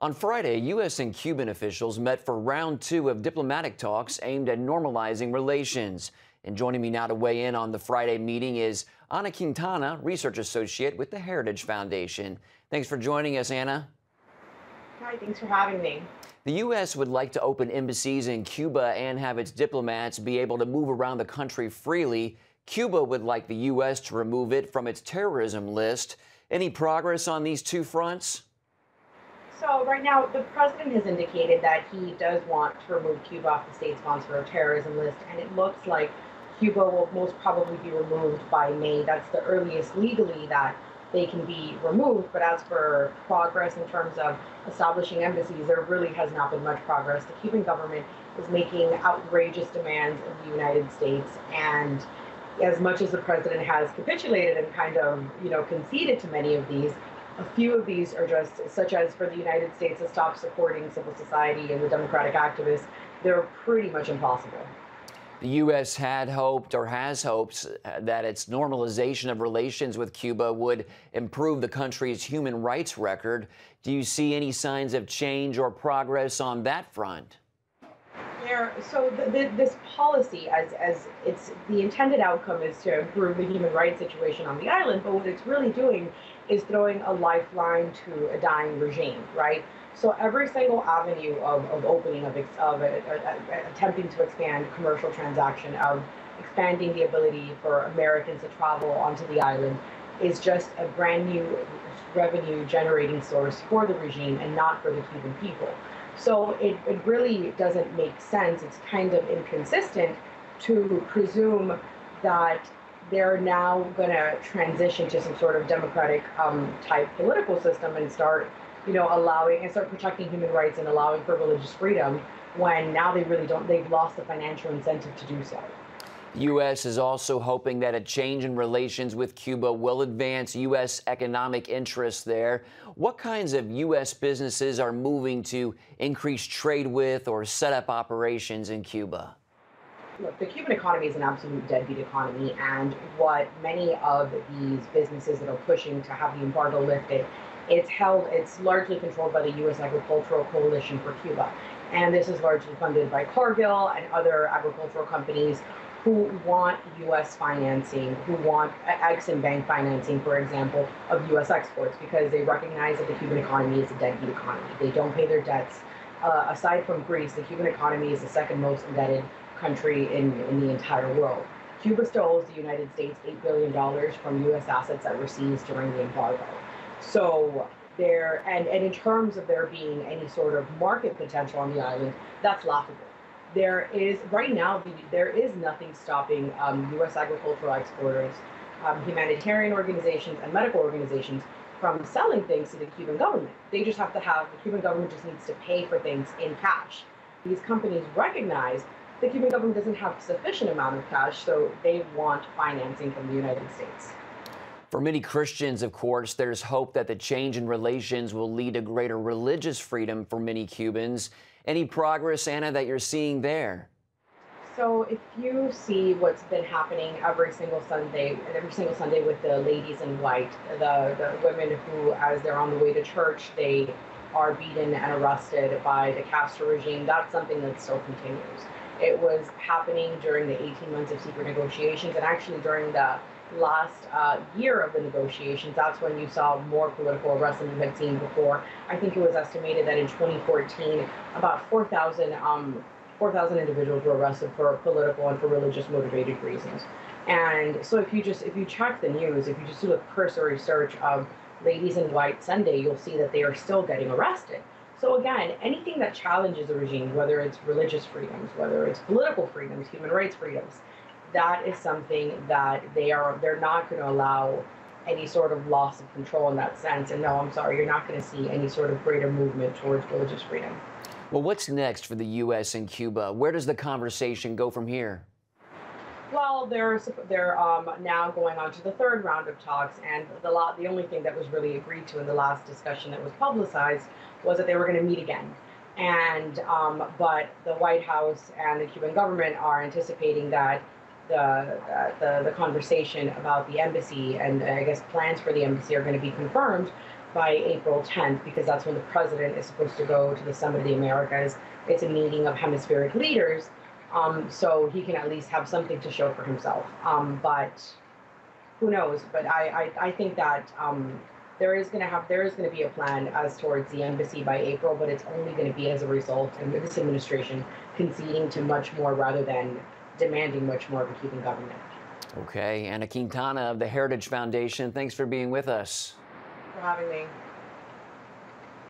On Friday, U.S. and Cuban officials met for round two of diplomatic talks aimed at normalizing relations. And joining me now to weigh in on the Friday meeting is Ana Quintana, research associate with the Heritage Foundation. Thanks for joining us, Ana. Hi, thanks for having me. The U.S. would like to open embassies in Cuba and have its diplomats be able to move around the country freely. Cuba would like the U.S. to remove it from its terrorism list. Any progress on these two fronts? So right now, the president has indicated that he does want to remove Cuba off the state sponsor of terrorism list, and it looks like Cuba will most probably be removed by May. That's the earliest legally that they can be removed. But as for progress in terms of establishing embassies, there really has not been much progress. The Cuban government is making outrageous demands of the United States, and as much as the president has capitulated and kind of, conceded to many of these, a few of these are just such as for the United States to stop supporting civil society and the democratic activists. They're pretty much impossible. The U.S. had hoped or has hopes that its normalization of relations with Cuba would improve the country's human rights record. Do you see any signs of change or progress on that front? So this policy, as it's the intended outcome, is to improve the human rights situation on the island, but what it's really doing is throwing a lifeline to a dying regime, right? So every single avenue of opening, of attempting to expand commercial transaction, of expanding the ability for Americans to travel onto the island is just a brand new revenue generating source for the regime and not for the Cuban people. So it really doesn't make sense. It's kind of inconsistent to presume that they're now going to transition to some sort of democratic type political system and start, allowing and start protecting human rights and allowing for religious freedom when now they really don't. They've lost the financial incentive to do so. The U.S. is also hoping that a change in relations with Cuba will advance U.S. economic interests there. What kinds of U.S. businesses are moving to increase trade with or set up operations in Cuba? Look, the Cuban economy is an absolute deadbeat economy, and what many of these businesses that are pushing to have the embargo lifted, it's largely controlled by the U.S. Agricultural Coalition for Cuba. And this is largely funded by Cargill and other agricultural companies who want U.S. financing, who want Exim Bank financing, for example, of U.S. exports, because they recognize that the Cuban economy is a deadbeat economy. They don't pay their debts. Aside from Greece, the Cuban economy is the second most indebted country in the entire world. Cuba still owes the United States $8 billion from U.S. assets that were seized during the embargo. So and in terms of there being any sort of market potential on the island, that's laughable. Right now, there is nothing stopping U.S. agricultural exporters, humanitarian organizations, and medical organizations from selling things to the Cuban government. The Cuban government just needs to pay for things in cash. These companies recognize the Cuban government doesn't have sufficient amount of cash, so they want financing from the United States. For many Christians, of course, there's hope that the change in relations will lead to greater religious freedom for many Cubans. Any progress, Ana, that you're seeing there? So if you see what's been happening every single Sunday with the ladies in white, the women who, as they're on the way to church, they are beaten and arrested by the Castro regime, that's something that still continues. It was happening during the 18 months of secret negotiations, and actually during the last year of the negotiations, that's when you saw more political arrests than you had seen before. I think it was estimated that in 2014, about 4,000 individuals were arrested for political and for religious motivated reasons. And so if you check the news, if you just do a cursory search of ladies in white Sunday, you'll see that they are still getting arrested. So again, anything that challenges a regime, whether it's religious freedoms, whether it's political freedoms, human rights freedoms, that is something that they're not going to allow any sort of loss of control in that sense. And no, I'm sorry, you're not going to see any sort of greater movement towards religious freedom. Well, what's next for the U.S. and Cuba? Where does the conversation go from here? Well, they're now going on to the third round of talks, and the only thing that was really agreed to in the last discussion that was publicized was that they were going to meet again. And but the White House and the Cuban government are anticipating that the conversation about the embassy and I guess plans for the embassy are going to be confirmed by April 10th, because that's when the president is supposed to go to the Summit of the Americas. It's a meeting of hemispheric leaders, so he can at least have something to show for himself. But who knows? But I think that there is going to be a plan as towards the embassy by April, but it's only going to be as a result of this administration conceding to much more rather than demanding much more of a Cuban government. Okay, Anna Quintana of the Heritage Foundation, thanks for being with us. For having me.